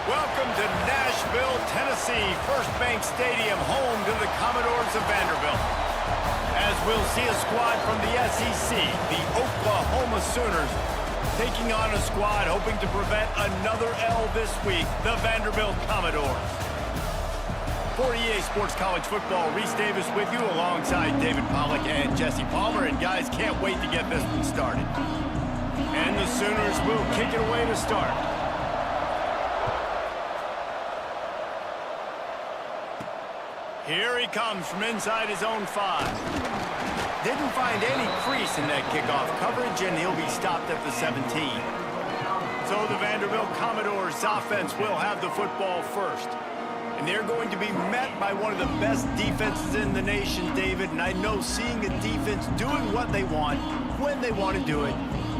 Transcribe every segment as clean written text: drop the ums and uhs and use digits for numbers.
Welcome to Nashville, Tennessee, First Bank Stadium, home to the Commodores of Vanderbilt. As we'll see a squad from the SEC, the Oklahoma Sooners, taking on a squad hoping to prevent another L this week, the Vanderbilt Commodores. For EA Sports College Football, Reese Davis with you alongside David Pollack and Jesse Palmer. And guys, can't wait to get this one started. And the Sooners will kick it away to start. Here he comes from inside his own 5. Didn't find any crease in that kickoff coverage, and he'll be stopped at the 17. So the Vanderbilt Commodores offense will have the football first. And they're going to be met by one of the best defenses in the nation, David. And I know seeing a defense doing what they want, when they want to do it,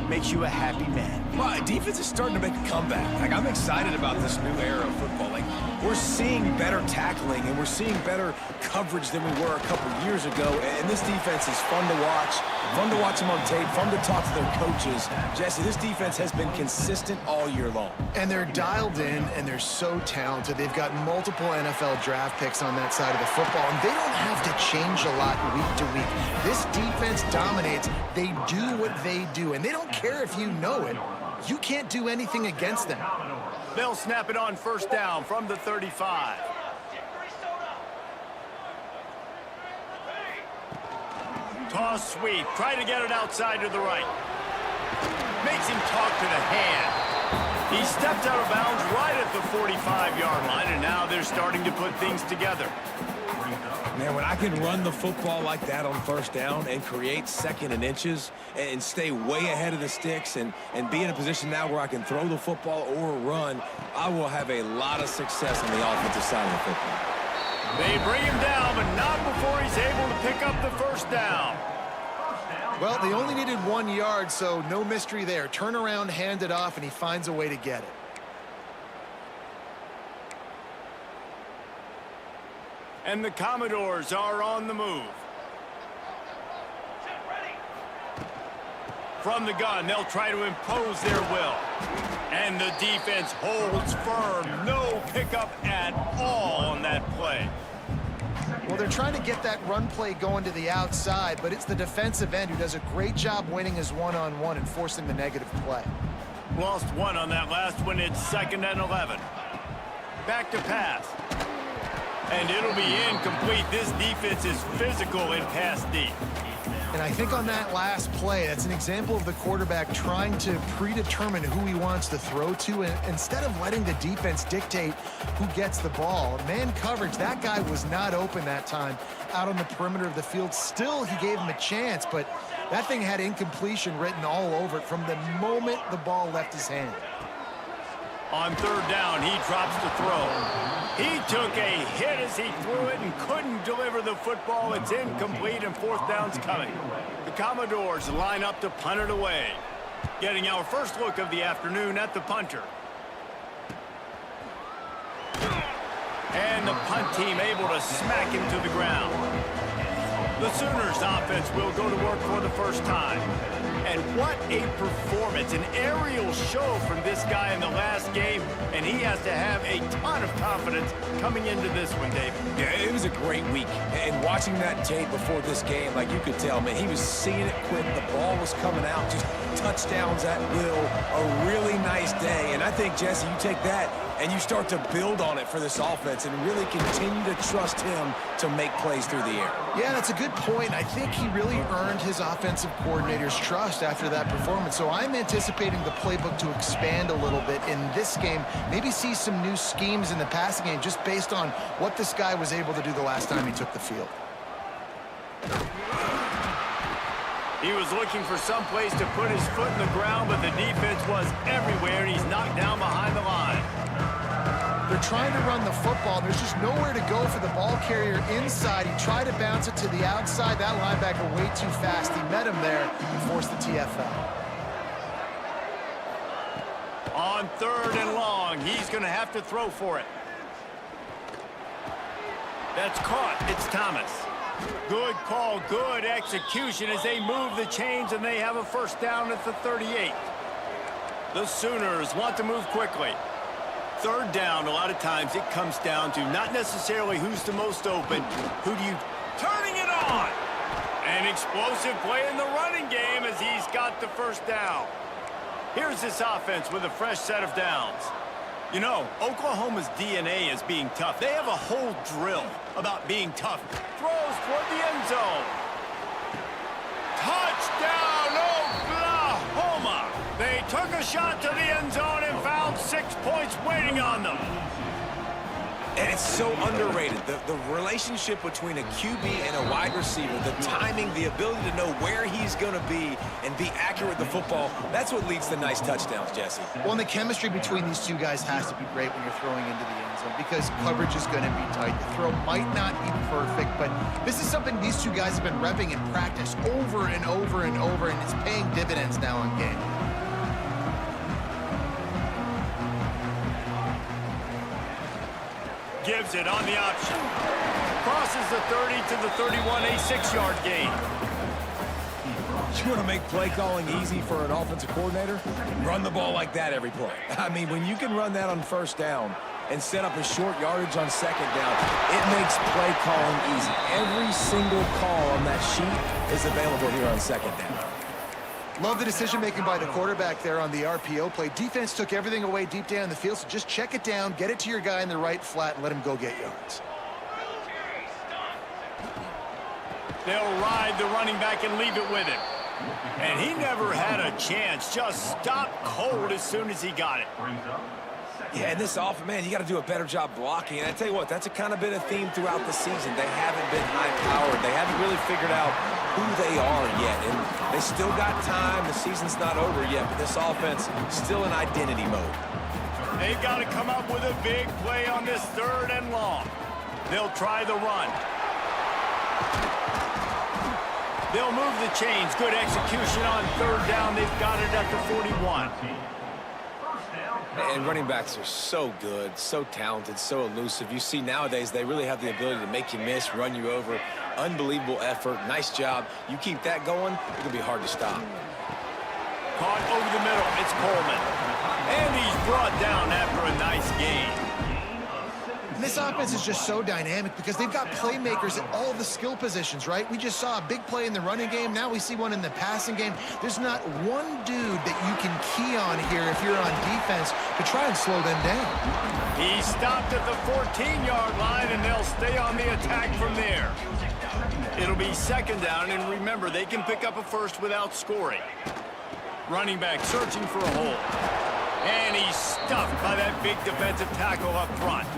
makes you a happy man. Well, defense is starting to make a comeback. Like, I'm excited about this new era of football. Like, we're seeing better tackling, and we're seeing better coverage than we were a couple years ago. And this defense is fun to watch them on tape, fun to talk to their coaches. Jesse, this defense has been consistent all year long. And they're dialed in, and they're so talented. They've got multiple NFL draft picks on that side of the football, and they don't have to change a lot week to week. This defense dominates. They do what they do, and they don't care if you know it. You can't do anything against them. They'll snap it on first down from the 35. Toss sweep. Try to get it outside to the right. Makes him talk to the hand. He stepped out of bounds right at the 45-yard line, and now they're starting to put things together. Man, when I can run the football like that on first down and create second and inches and stay way ahead of the sticks and be in a position now where I can throw the football or run, I will have a lot of success on the offensive side of the football. They bring him down, but not before he's able to pick up the first down. Well, they only needed 1 yard, so no mystery there. Turn around, hand it off, and he finds a way to get it. And the Commodores are on the move. From the gun, they'll try to impose their will. And the defense holds firm. No pickup at all on that play. Well, they're trying to get that run play going to the outside, but it's the defensive end who does a great job winning his one-on-one and forcing the negative play. Lost one on that last one. It's 2nd and 11. Back to pass. And it'll be incomplete. This defense is physical in pass deep. And I think on that last play, that's an example of the quarterback trying to predetermine who he wants to throw to, and instead of letting the defense dictate who gets the ball. Man coverage, that guy was not open that time out on the perimeter of the field. Still, he gave him a chance, but that thing had incompletion written all over it from the moment the ball left his hand. On third down, he drops to throw. He took a hit as he threw it and couldn't deliver the football. It's incomplete, and fourth down's coming. The Commodores line up to punt it away. Getting our first look of the afternoon at the punter. And the punt team able to smack him to the ground. The Sooners offense will go to work for the first time. And what a performance, an aerial show from this guy in the last game, and he has to have a ton of confidence coming into this one, David. Yeah, it was a great week, and watching that tape before this game, like you could tell, man, he was seeing it quick. The ball was coming out, just touchdowns at will. A really nice day, and I think, Jesse, you take that and you start to build on it for this offense and really continue to trust him to make plays through the air. Yeah, that's a good point. I think he really earned his offensive coordinator's trust after that performance. So I'm anticipating the playbook to expand a little bit in this game, maybe see some new schemes in the passing game just based on what this guy was able to do the last time he took the field. He was looking for some place to put his foot in the ground, but the defense was everywhere, and he's knocked down behind the line. They're trying to run the football. There's just nowhere to go for the ball carrier inside. He tried to bounce it to the outside. That linebacker way too fast. He met him there and forced the TFL. On third and long, he's going to have to throw for it. That's caught. It's Thomas. Good call, good execution as they move the chains, and they have a first down at the 38. The Sooners want to move quickly. Third down, a lot of times it comes down to not necessarily who's the most open, who do you... Turning it on! An explosive play in the running game as he's got the first down. Here's this offense with a fresh set of downs. You know, Oklahoma's DNA is being tough. They have a whole drill about being tough. Throws toward the end zone. Touchdown, Oklahoma! They took a shot to the end zone and found 6 points waiting on them. And it's so underrated. The relationship between a QB and a wide receiver, the timing, the ability to know where he's going to be and be accurate with the football, that's what leads to nice touchdowns, Jesse. Well, and the chemistry between these two guys has to be great when you're throwing into the end zone because coverage is going to be tight. The throw might not be perfect, but this is something these two guys have been repping in practice over and over and over, and it's paying dividends now in game. Gives it on the option. Crosses the 30 to the 31, a 6-yard gain. You want to make play calling easy for an offensive coordinator? Run the ball like that every play. I mean, when you can run that on first down and set up a short yardage on second down, it makes play calling easy. Every single call on that sheet is available here on second down. Love the decision-making by the quarterback there on the RPO play. Defense took everything away deep down the field, so just check it down, get it to your guy in the right flat, and let him go get yards. They'll ride the running back and leave it with him. And he never had a chance. Just stopped cold as soon as he got it. Yeah, and this offense, man, you got to do a better job blocking. And I tell you what, that's a kind of been a theme throughout the season. They haven't been high-powered. They haven't really figured out who they are yet. And they still got time. The season's not over yet, but this offense still in identity mode. They've got to come up with a big play on this third and long. They'll try the run. They'll move the chains. Good execution on third down. They've got it at the 41. And running backs are so good, so talented, so elusive. You see nowadays they really have the ability to make you miss, run you over. Unbelievable effort. Nice job. You keep that going, it can be hard to stop. Caught over the middle. It's Coleman. And he's brought down after a nice gain. And this offense is just so dynamic because they've got playmakers at all the skill positions, right? We just saw a big play in the running game. Now we see one in the passing game. There's not one dude that you can key on here if you're on defense to try and slow them down. He stopped at the 14-yard line, and they'll stay on the attack from there. It'll be second down, and remember, they can pick up a first without scoring. Running back searching for a hole. And he's stuffed by that big defensive tackle up front.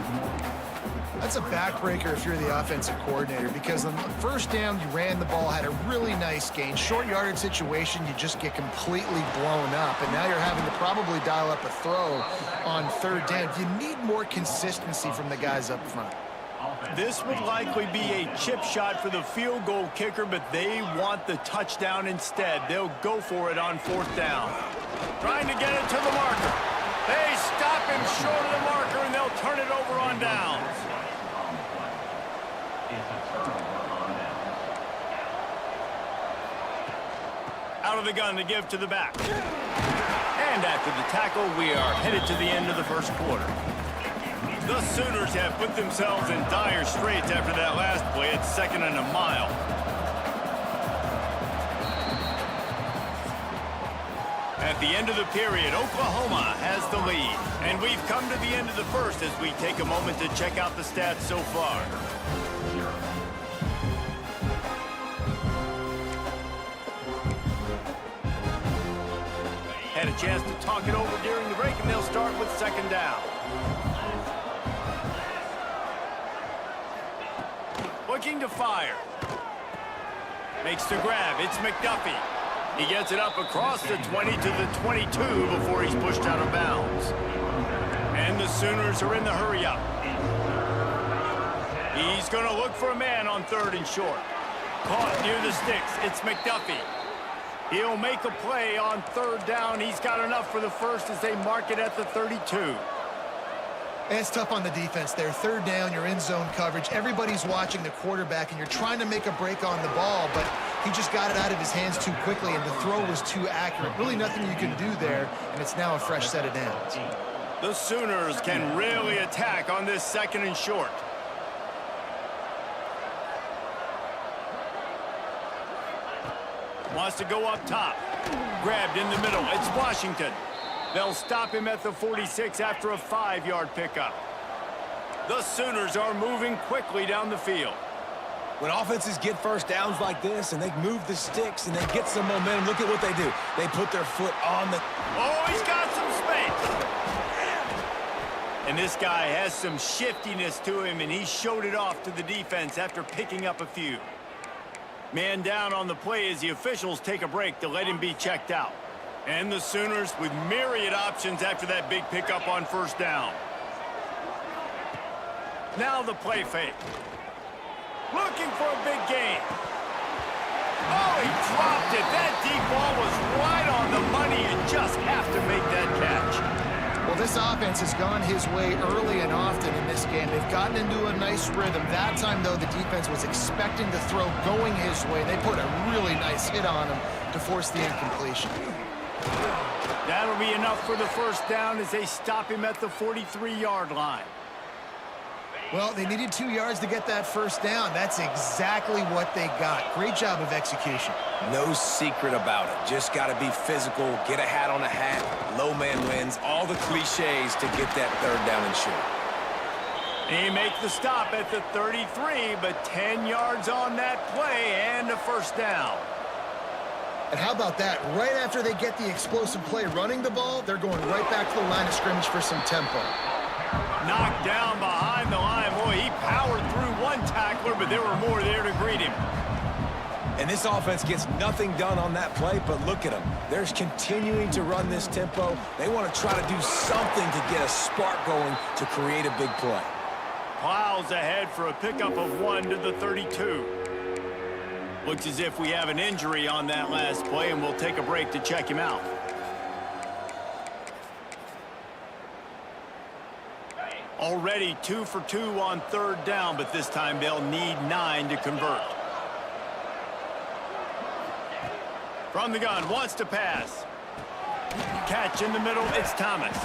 That's a backbreaker if you're the offensive coordinator, because on the first down, you ran the ball, had a really nice gain. Short yardage situation, you just get completely blown up, and now you're having to probably dial up a throw on third down. You need more consistency from the guys up front. This would likely be a chip shot for the field goal kicker, but they want the touchdown instead. They'll go for it on fourth down. Trying to get it to the marker. They stop him short of the marker, and they'll turn it over on downs. Out of the gun to give to the back. And after the tackle, we are headed to the end of the first quarter. The Sooners have put themselves in dire straits after that last play. It's second and a mile. At the end of the period, Oklahoma has the lead. And we've come to the end of the first as we take a moment to check out the stats so far. Had a chance to talk it over during the break, and they'll start with second down. Looking to fire. Makes the grab. It's McDuffie. He gets it up across the 20 to the 22 before he's pushed out of bounds. And the Sooners are in the hurry up. He's going to look for a man on third and short. Caught near the sticks. It's McDuffie. He'll make a play on third down. He's got enough for the first as they mark it at the 32. It's tough on the defense there. Third down, you're in zone coverage. Everybody's watching the quarterback, and you're trying to make a break on the ball, but he just got it out of his hands too quickly, and the throw was too accurate. Really nothing you can do there, and it's now a fresh set of downs. The Sooners can really attack on this second and short. Wants to go up top. Grabbed in the middle. It's Washington. They'll stop him at the 46 after a 5-yard pickup. The Sooners are moving quickly down the field. When offenses get first downs like this and they move the sticks and they get some momentum, look at what they do. They put their foot on the... Oh, he's got some space. And this guy has some shiftiness to him, and he showed it off to the defense after picking up a few. Man down on the play as the officials take a break to let him be checked out. And the Sooners with myriad options after that big pickup on first down. Now the play fake. Looking for a big gain. Oh, he dropped it. That deep ball was right on the money. You just have to make that catch. Well, this offense has gone his way early and often in this game. They've gotten into a nice rhythm. That time, though, the defense was expecting the throw going his way. They put a really nice hit on him to force the incompletion. That'll be enough for the first down as they stop him at the 43-yard line. Well, they needed 2 yards to get that first down. That's exactly what they got. Great job of execution. No secret about it. Just got to be physical, get a hat on a hat, low man wins, all the cliches to get that third down and short. He makes the stop at the 33, but 10 yards on that play and a first down. And how about that? Right after they get the explosive play running the ball, they're going right back to the line of scrimmage for some tempo. Knocked down behind the line. Boy, he powered through one tackler, but there were more there to greet him. And this offense gets nothing done on that play, but look at them. They're continuing to run this tempo. They want to try to do something to get a spark going to create a big play. Plows ahead for a pickup of 1 to the 32. Looks as if we have an injury on that last play, and we'll take a break to check him out. Already 2 for 2 on third down, but this time they'll need 9 to convert. From the gun, wants to pass. Catch in the middle, it's Thomas.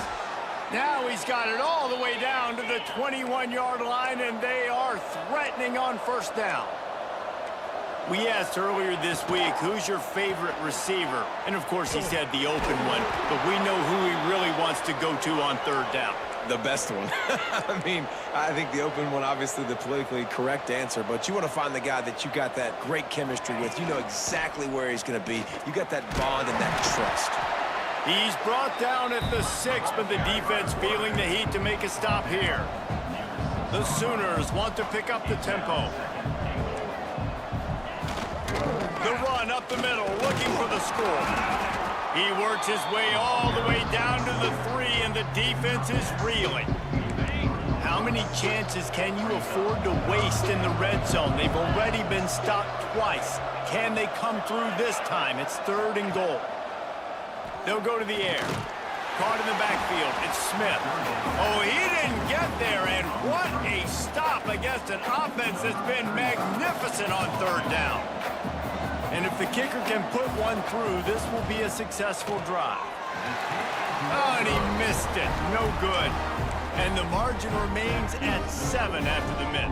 Now he's got it all the way down to the 21-yard line, and they are threatening on first down. We asked earlier this week, who's your favorite receiver? And, of course, he said the open one, but we know who he really wants to go to on third down. The best one. I mean, I think the open one, obviously the politically correct answer, but you want to find the guy that you got that great chemistry with. You know exactly where he's going to be. You got that bond and that trust. He's brought down at the 6, but the defense feeling the heat to make a stop here. The Sooners want to pick up the tempo. The run up the middle, looking for the score. He works his way all the way down to the 3, and the defense is reeling. How many chances can you afford to waste in the red zone? They've already been stopped twice. Can they come through this time? It's 3rd and goal. They'll go to the air. Caught in the backfield. It's Smith. Oh, he didn't get there, and what a stop against an offense that's been magnificent on 3rd down. And if the kicker can put one through, this will be a successful drive. Oh, and he missed it. No good. And the margin remains at 7 after the miss.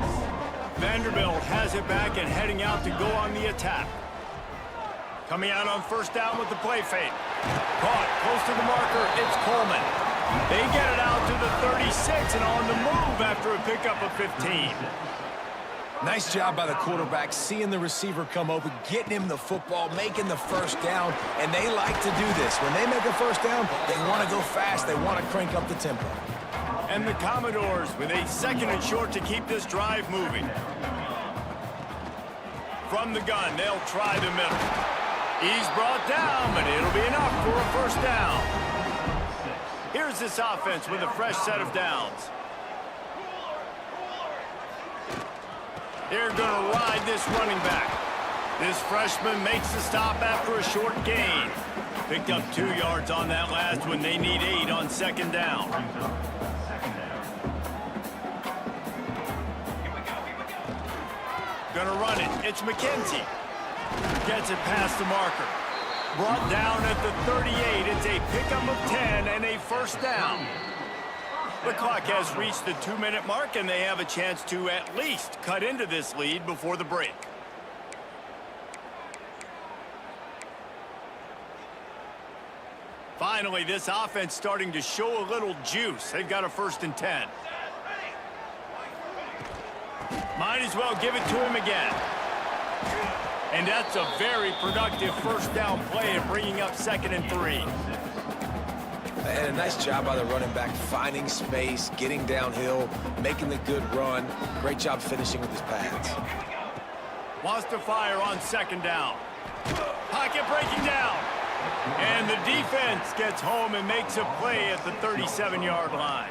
Vanderbilt has it back and heading out to go on the attack. Coming out on 1st down with the play fake. Caught close to the marker. It's Coleman. They get it out to the 36 and on the move after a pickup of 15. Nice job by the quarterback, seeing the receiver come open, getting him the football, making the 1st down, and they like to do this. When they make a 1st down, they want to go fast, they want to crank up the tempo. And the Commodores with a 2nd and short to keep this drive moving. From the gun, they'll try the middle. He's brought down, but it'll be enough for a 1st down. Here's this offense with a fresh set of downs. They're going to ride this running back. This freshman makes the stop after a short gain. Picked up 2 yards on that last one. They need 8 on 2nd down. Going to run it. It's McKenzie. Gets it past the marker. Brought down at the 38. It's a pickup of 10 and a 1st down. The clock has reached the 2-minute mark, and they have a chance to at least cut into this lead before the break. Finally, this offense starting to show a little juice. They've got a 1st and 10. Might as well give it to him again. And that's a very productive 1st down play of bringing up 2nd and 3. And a nice job by the running back, finding space, getting downhill, making the good run. Great job finishing with his pads. Wants to fire on 2nd down. Pocket breaking down. And the defense gets home and makes a play at the 37-yard line.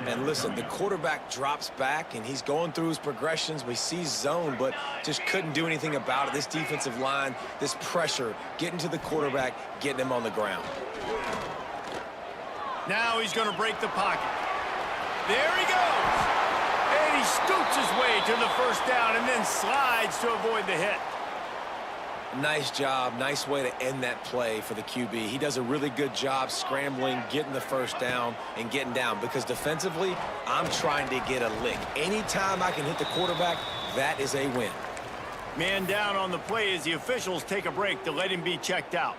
And listen, the quarterback drops back, and he's going through his progressions. We see zone, but just couldn't do anything about it. This defensive line, this pressure, getting to the quarterback, getting him on the ground. Now he's going to break the pocket. There he goes. And he scoots his way to the 1st down and then slides to avoid the hit. Nice job. Nice way to end that play for the QB. He does a really good job scrambling, getting the 1st down, and getting down. Because defensively, I'm trying to get a lick. Anytime I can hit the quarterback, that is a win. Man down on the play as the officials take a break to let him be checked out.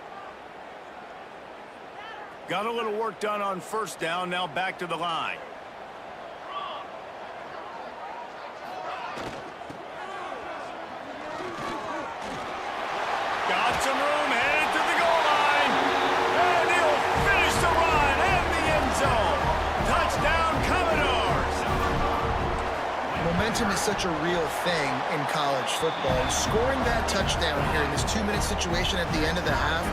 Got a little work done on 1st down, now back to the line. Got some room, headed to the goal line. And he'll finish the run and the end zone. Touchdown, Commodores. Momentum is such a real thing in college football. And scoring that touchdown here in this 2-minute situation at the end of the half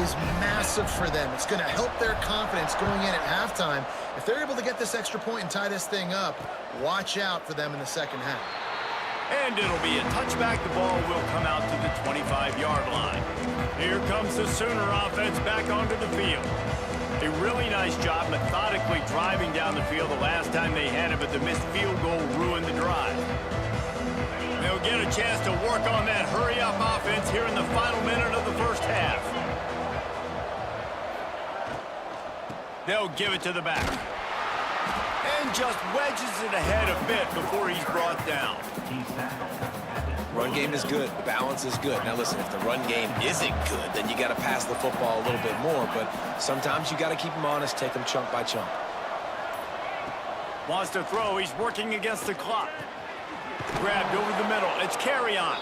is massive for them. It's going to help their confidence going in at halftime. If they're able to get this extra point and tie this thing up, watch out for them in the 2nd half. And it'll be a touchback. The ball will come out to the 25-yard line. Here comes the Sooner offense back onto the field. A really nice job methodically driving down the field the last time they had it, but the missed field goal ruined the drive. They'll get a chance to work on that hurry-up offense here in the final minute of the 1st half. They'll give it to the back. And just wedges it ahead a bit before he's brought down. Run game is good. Balance is good. Now, listen, if the run game isn't good, then you got to pass the football a little bit more. But sometimes you got to keep them honest, take them chunk by chunk. Wants to throw. He's working against the clock. Grabbed over the middle. It's carry on.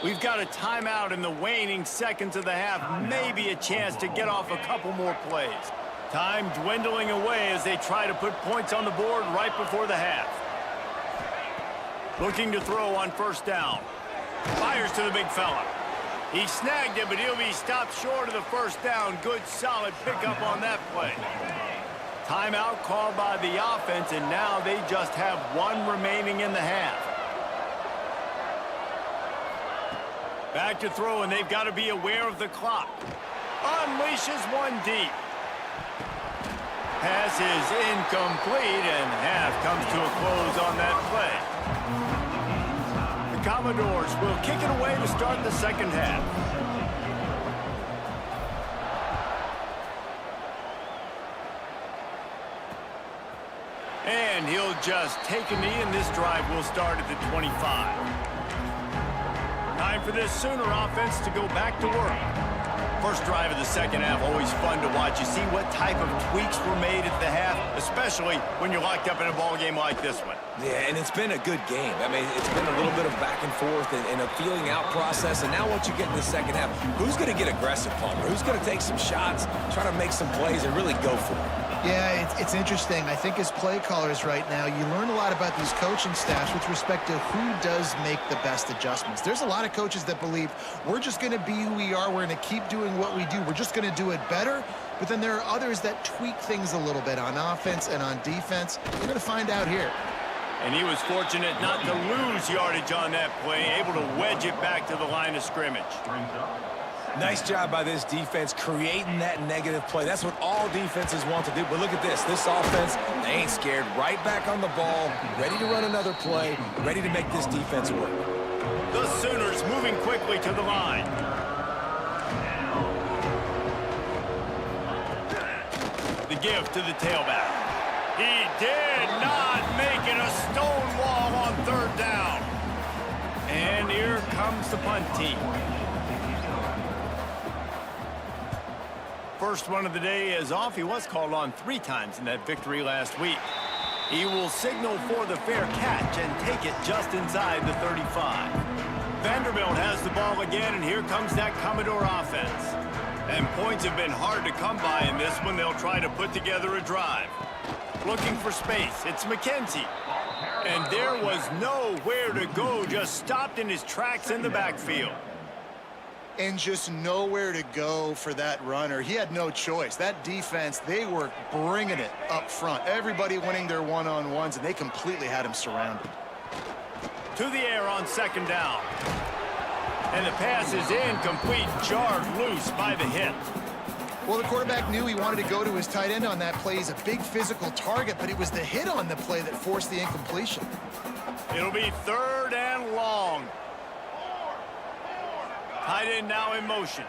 We've got a timeout in the waning seconds of the half. Maybe a chance to get off a couple more plays. Time dwindling away as they try to put points on the board right before the half. Looking to throw on first down. Fires to the big fella. He snagged it, but he'll be stopped short of the first down. Good, solid pickup on that play. Timeout called by the offense, and now they just have one remaining in the half. Back to throw, and they've got to be aware of the clock. Unleashes one deep. Pass is incomplete, and half comes to a close on that play. The Commodores will kick it away to start the second half. And he'll just take a knee, and this drive will start at the 25. Time for this Sooner offense to go back to work. First drive of the second half, always fun to watch. You see what type of tweaks were made at the half, especially when you're locked up in a ball game like this one. Yeah, and it's been a good game. I mean, it's been a little bit of back and forth and a feeling out process. And now once you get in the second half, who's going to get aggressive, Palmer? Who's going to take some shots, try to make some plays, and really go for it? Yeah, it's interesting. I think as play callers right now, you learn a lot about these coaching staffs with respect to who does make the best adjustments. There's a lot of coaches that believe we're just going to be who we are. We're going to keep doing what we do. We're just going to do it better. But then there are others that tweak things a little bit on offense and on defense. We're going to find out here. And he was fortunate not to lose yardage on that play, able to wedge it back to the line of scrimmage. Nice job by this defense creating that negative play. That's what all defenses want to do. But look at this. This offense, they ain't scared. Right back on the ball, ready to run another play, ready to make this defense work. The Sooners moving quickly to the line. The give to the tailback. He did not make it a stone wall on third down. And here comes the punt team. First one of the day is off. He was called on 3 times in that victory last week. He will signal for the fair catch and take it just inside the 35. Vanderbilt has the ball again, and here comes that Commodore offense. And points have been hard to come by in this one. They'll try to put together a drive. Looking for space. It's McKenzie. And there was nowhere to go. Just stopped in his tracks in the backfield. And just nowhere to go for that runner. He had no choice. That defense, they were bringing it up front. Everybody winning their one-on-ones, and they completely had him surrounded. To the air on second down. And the pass is incomplete, jarred loose by the hit. Well, the quarterback knew he wanted to go to his tight end on that play. He's a big physical target, but it was the hit on the play that forced the incompletion. It'll be third and long. Tight end now in motion.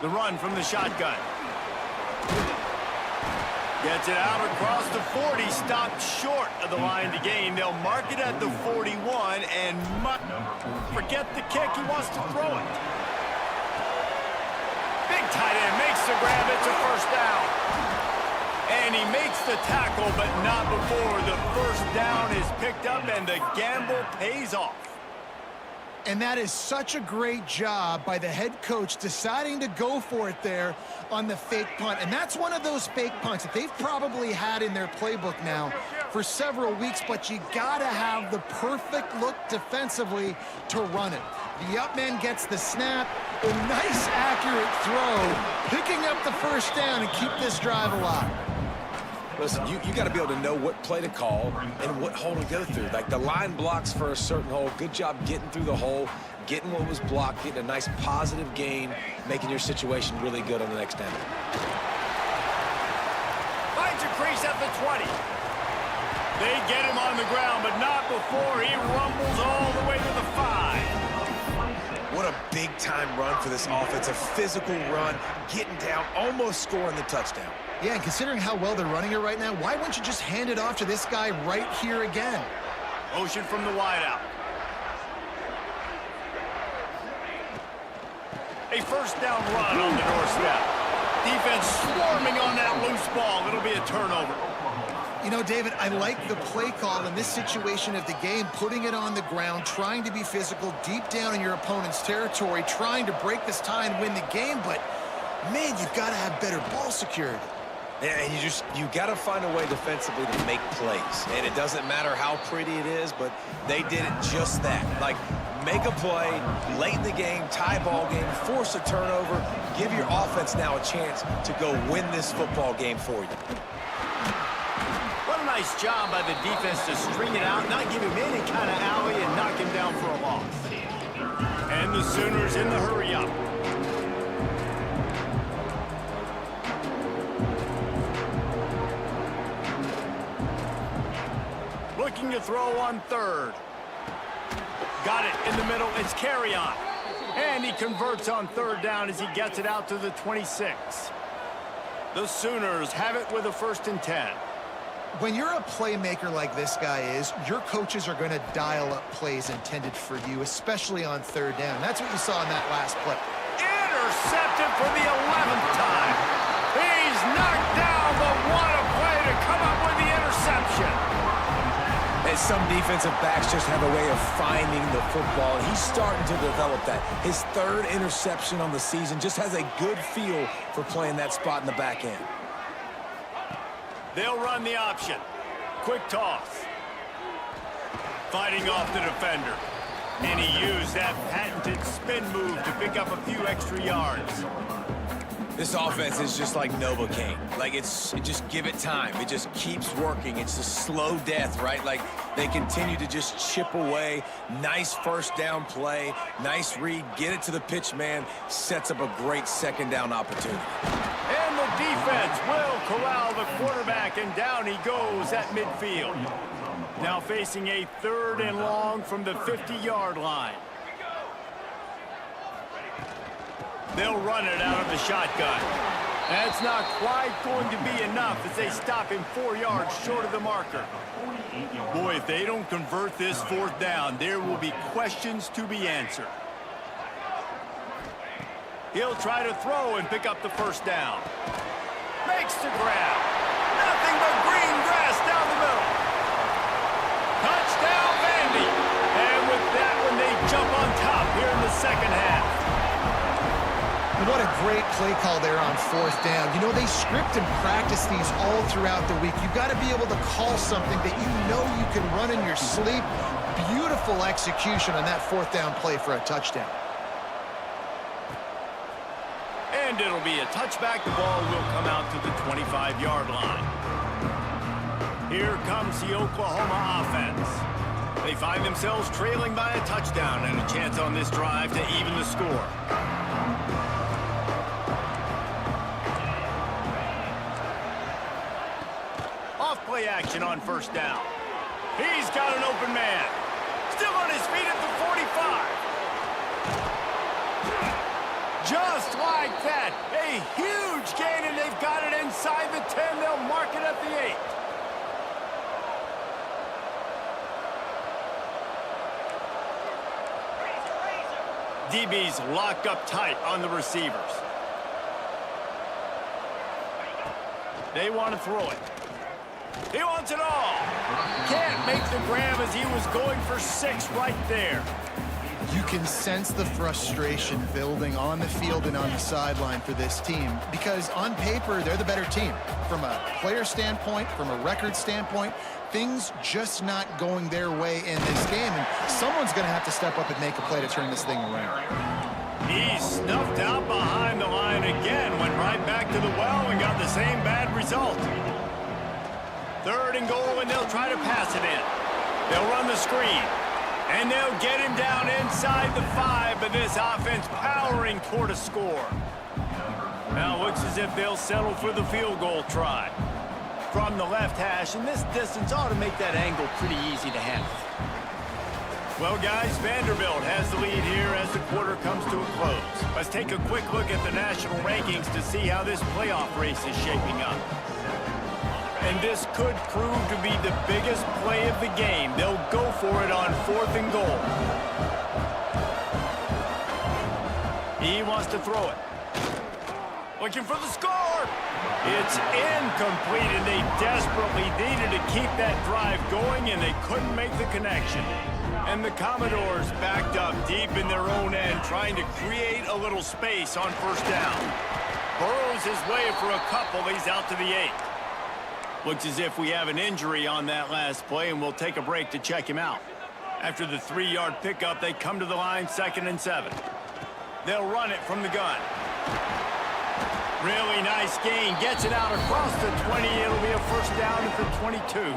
The run from the shotgun. Gets it out across the 40, stopped short of the line to gain. They'll mark it at the 41 and forget the kick. He wants to throw it. Big tight end makes the grab. It's a first down. And he makes the tackle, but not before the first down is picked up and the gamble pays off. And that is such a great job by the head coach deciding to go for it there on the fake punt. And that's one of those fake punts that they've probably had in their playbook now for several weeks, but you gotta have the perfect look defensively to run it. The up man gets the snap, a nice accurate throw, picking up the first down and keep this drive alive. Listen, you got to be able to know what play to call and what hole to go through. Like the line blocks for a certain hole. Good job getting through the hole, getting what was blocked, getting a nice positive gain, making your situation really good on the next down. Finds a crease at the 20. They get him on the ground, but not before he rumbles all the way to the 5. What a big-time run for this offense. A physical run, getting down, almost scoring the touchdown. Yeah, and considering how well they're running it right now, why wouldn't you just hand it off to this guy right here again? Motion from the wideout. A first down run on the doorstep. Defense swarming on that loose ball. It'll be a turnover. You know, David, I like the play call in this situation of the game, putting it on the ground, trying to be physical deep down in your opponent's territory, trying to break this tie and win the game, but, man, you've got to have better ball security. Yeah, and you got to find a way defensively to make plays. And it doesn't matter how pretty it is, but they did it just that. Like, make a play late in the game, tie ball game, force a turnover, give your offense now a chance to go win this football game for you. What a nice job by the defense to string it out, not give him any kind of alley, and knock him down for a loss. And the Sooners in the hurry up. Looking to throw on third. Got it in the middle. It's carry on. And he converts on third down as he gets it out to the 26. The Sooners have it with a 1st and 10. When you're a playmaker like this guy is, your coaches are going to dial up plays intended for you, especially on third down. That's what you saw in that last play. Intercepted for the 11th time. He's knocked down, but what a play to come up with the interception. And some defensive backs just have a way of finding the football, and he's starting to develop that. His 3rd interception on the season, just has a good feel for playing that spot in the back end. They'll run the option. Quick toss. Fighting off the defender. And he used that patented spin move to pick up a few extra yards. This offense is just like Novocaine. Like, just give it time. It just keeps working. It's a slow death, right? Like, they continue to just chip away. Nice 1st down play. Nice read. Get it to the pitch man. Sets up a great 2nd down opportunity. And the defense will corral the quarterback, and down he goes at midfield. Now facing a 3rd and long from the 50-yard line. They'll run it out of the shotgun. That's not quite going to be enough as they stop him 4 yards short of the marker. Boy, if they don't convert this 4th down, there will be questions to be answered. He'll try to throw and pick up the 1st down. Makes the grab. Nothing but green grass down the middle. Touchdown, Vandy. And with that one, they jump on top here in the 2nd half. What a great play call there on 4th down. You know, they script and practice these all throughout the week. You've got to be able to call something that you know you can run in your sleep. Beautiful execution on that 4th down play for a touchdown. And it'll be a touchback. The ball will come out to the 25-yard line. Here comes the Oklahoma offense. They find themselves trailing by a touchdown and a chance on this drive to even the score. Off-play action on 1st down. He's got an open man. Still on his feet at the 45. Just like that, a huge gain, and they've got it inside the 10. They'll mark it at the 8. DB's locked up tight on the receivers. They want to throw it. He wants it all. Can't make the grab as he was going for 6 right there. You can sense the frustration building on the field and on the sideline for this team because on paper, they're the better team. From a player standpoint, from a record standpoint, things just not going their way in this game, and someone's going to have to step up and make a play to turn this thing around. He's snuffed out behind the line again, went right back to the well and got the same bad result. 3rd and goal, and they'll try to pass it in. They'll run the screen. And they'll get him down inside the 5, but this offense powering toward a score. Now it looks as if they'll settle for the field goal try. From the left hash, and this distance ought to make that angle pretty easy to handle. Well, guys, Vanderbilt has the lead here as the quarter comes to a close. Let's take a quick look at the national rankings to see how this playoff race is shaping up. And this could prove to be the biggest play of the game. They'll go for it on 4th and goal. He wants to throw it. Looking for the score. It's incomplete, and they desperately needed to keep that drive going, and they couldn't make the connection. And the Commodores backed up deep in their own end, trying to create a little space on first down. Burrows his way for a couple. He's out to the 8. Looks as if we have an injury on that last play, and we'll take a break to check him out. After the 3-yard pickup, they come to the line, 2nd and 7. They'll run it from the gun. Really nice gain. Gets it out across the 20. It'll be a first down at the 22.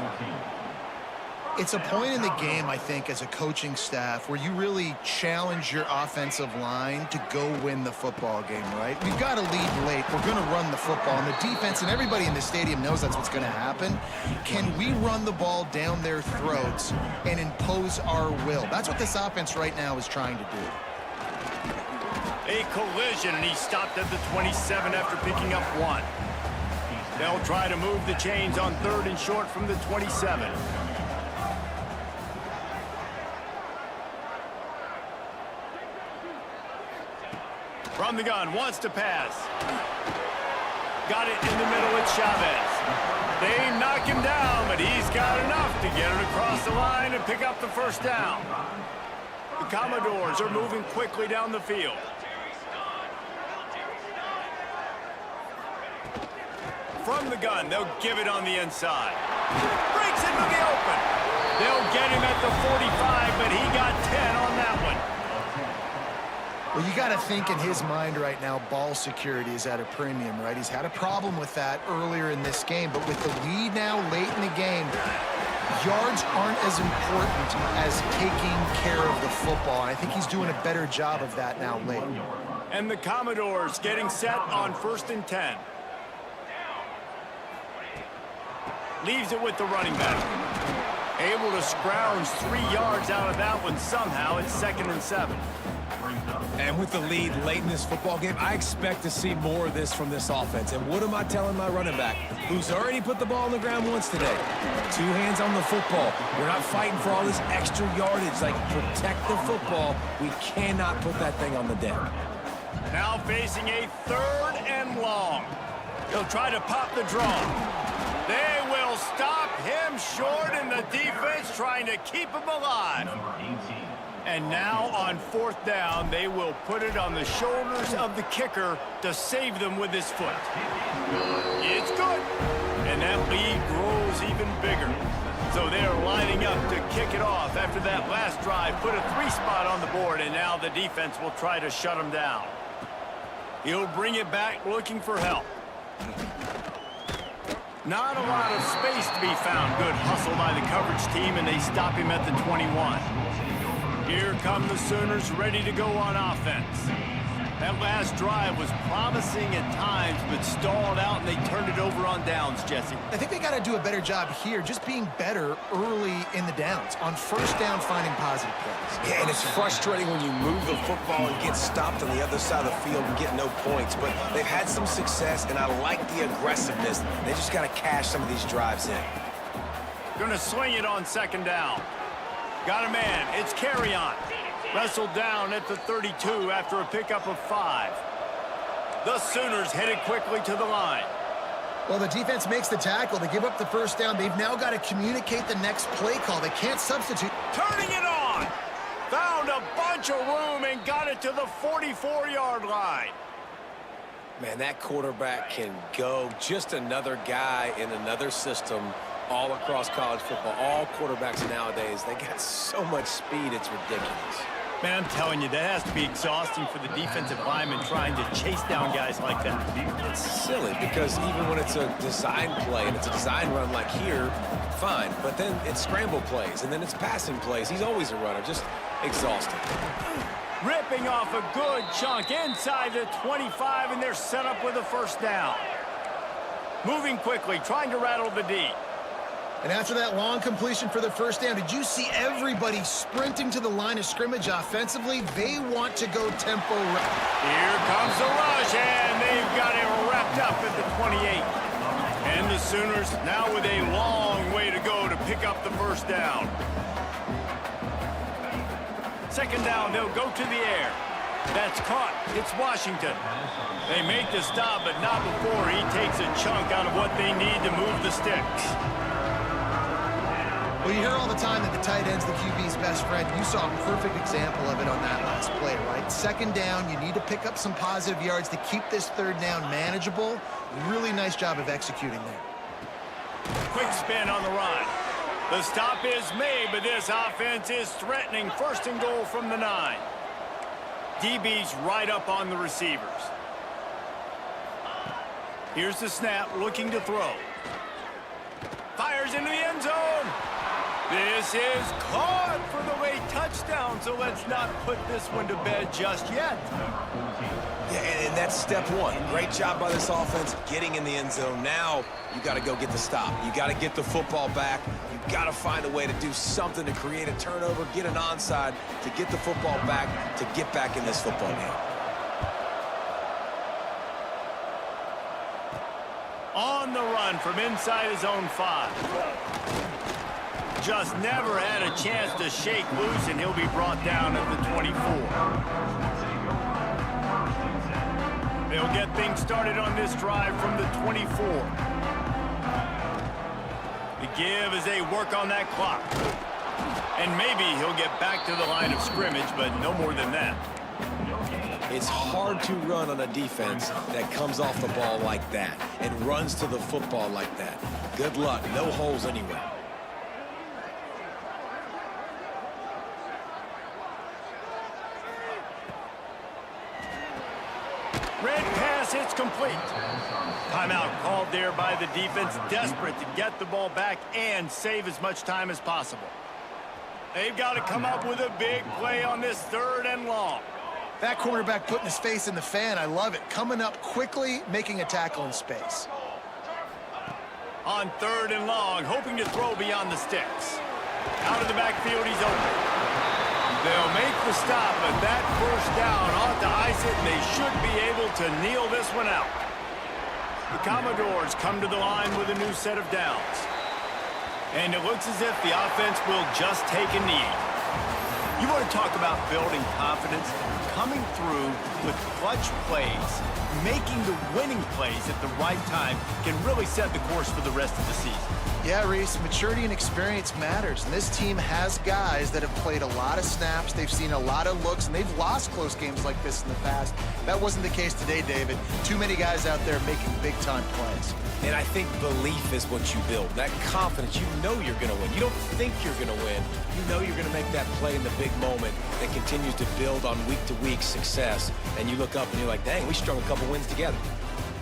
It's a point in the game, I think, as a coaching staff where you really challenge your offensive line to go win the football game, right? We've got to lead late. We're going to run the football. And the defense and everybody in the stadium knows that's what's going to happen. Can we run the ball down their throats and impose our will? That's what this offense right now is trying to do. A collision, and he stopped at the 27 after picking up 1. They'll try to move the chains on 3rd and short from the 27. From the gun, wants to pass. Got it in the middle with Chavez. They knock him down, but he's got enough to get it across the line and pick up the first down. The Commodores are moving quickly down the field. From the gun, they'll give it on the inside. Breaks into the open. They'll get him at the 45, but he got 10 on that one. Well, you got to think in his mind right now, ball security is at a premium, right? He's had a problem with that earlier in this game, but with the lead now late in the game, yards aren't as important as taking care of the football. I think he's doing a better job of that now late. And the Commodores getting set on 1st and 10. Leaves it with the running back. Able to scrounge 3 yards out of that one somehow. It's 2nd and 7. And with the lead late in this football game, I expect to see more of this from this offense. And what am I telling my running back, who's already put the ball on the ground once today? 2 hands on the football. We're not fighting for all this extra yardage. Like, protect the football. We cannot put that thing on the deck. Now facing a 3rd and long. He'll try to pop the draw. They will stop him short, and the defense trying to keep him alive. And now on 4th down, they will put it on the shoulders of the kicker to save them with his foot. It's good. And that lead grows even bigger. So they're lining up to kick it off after that last drive. Put a 3-spot on the board, and now the defense will try to shut him down. He'll bring it back looking for help. Not a lot of space to be found. Good hustle by the coverage team, and they stop him at the 21. Here come the Sooners ready to go on offense. That last drive was promising at times, but stalled out, and they turned it over on downs, Jesse. I think they got to do a better job here, just being better early in the downs. On 1st down, finding positive plays. Yeah, and it's frustrating when you move the football and get stopped on the other side of the field and get no points. But they've had some success, and I like the aggressiveness. They just got to cash some of these drives in. Gonna swing it on 2nd down. Got a man. It's Carry-On. Wrestled down at the 32 after a pickup of 5. The Sooners headed quickly to the line. Well, the defense makes the tackle. They give up the 1st down. They've now got to communicate the next play call. They can't substitute. Turning it on. Found a bunch of room and got it to the 44-yard line. Man, that quarterback can go. Just another guy in another system all across college football. All quarterbacks nowadays, they got so much speed, it's ridiculous. Man, I'm telling you, that has to be exhausting for the defensive lineman trying to chase down guys like that. It's silly because even when it's a design play and it's a design run like here, fine. But then it's scramble plays and then it's passing plays. He's always a runner, just exhausting. Ripping off a good chunk inside the 25, and they're set up with a 1st down. Moving quickly, trying to rattle the D. And after that long completion for the 1st down, did you see everybody sprinting to the line of scrimmage offensively? They want to go tempo. Here comes the rush, and they've got it wrapped up at the 28. And the Sooners now with a long way to go to pick up the 1st down. 2nd down, they'll go to the air. That's caught. It's Washington. They make the stop, but not before he takes a chunk out of what they need to move the sticks. Well, you hear all the time that the tight end's the QB's best friend. You saw a perfect example of it on that last play, right? Second down, you need to pick up some positive yards to keep this third down manageable. Really nice job of executing there. Quick spin on the run. The stop is made, but this offense is threatening. First and goal from the 9. DB's right up on the receivers. Here's the snap, looking to throw. Fires into the end zone. This is caught for the late touchdown, so let's not put this one to bed just yet. Yeah, and that's step one. Great job by this offense getting in the end zone. Now you got to go get the stop. You got to get the football back. You got to find a way to do something to create a turnover, get an onside, to get the football back, to get back in this football game. On the run from inside his own 5. Just never had a chance to shake loose, and he'll be brought down at the 24. They'll get things started on this drive from the 24. The give as they work on that clock. And maybe he'll get back to the line of scrimmage, but no more than that. It's hard to run on a defense that comes off the ball like that and runs to the football like that. Good luck. No holes anywhere. Red pass, it's complete. Timeout called there by the defense, desperate to get the ball back and save as much time as possible. They've got to come up with a big play on this 3rd and long. That cornerback putting his face in the fan, I love it. Coming up quickly, making a tackle in space. On 3rd and long, hoping to throw beyond the sticks. Out of the backfield, he's open. They'll make the stop, but that first down ought to ice it, and they should be able to kneel this one out. The Commodores come to the line with a new set of downs. And it looks as if the offense will just take a knee. You want to talk about building confidence? Coming through with clutch plays, making the winning plays at the right time can really set the course for the rest of the season. Yeah, Reese, maturity and experience matters. And this team has guys that have played a lot of snaps. They've seen a lot of looks, and they've lost close games like this in the past. That wasn't the case today, David. Too many guys out there making big-time plays. And I think belief is what you build. That confidence, you know you're going to win. You don't think you're going to win. You know you're going to make that play in the big moment that continues to build on week-to-week success. And you look up and you're like, dang, we strung a couple wins together.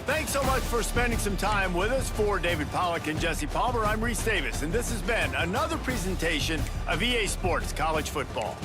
Thanks so much for spending some time with us. For David Pollack and Jesse Palmer, I'm Reese Davis, and this has been another presentation of EA Sports College Football.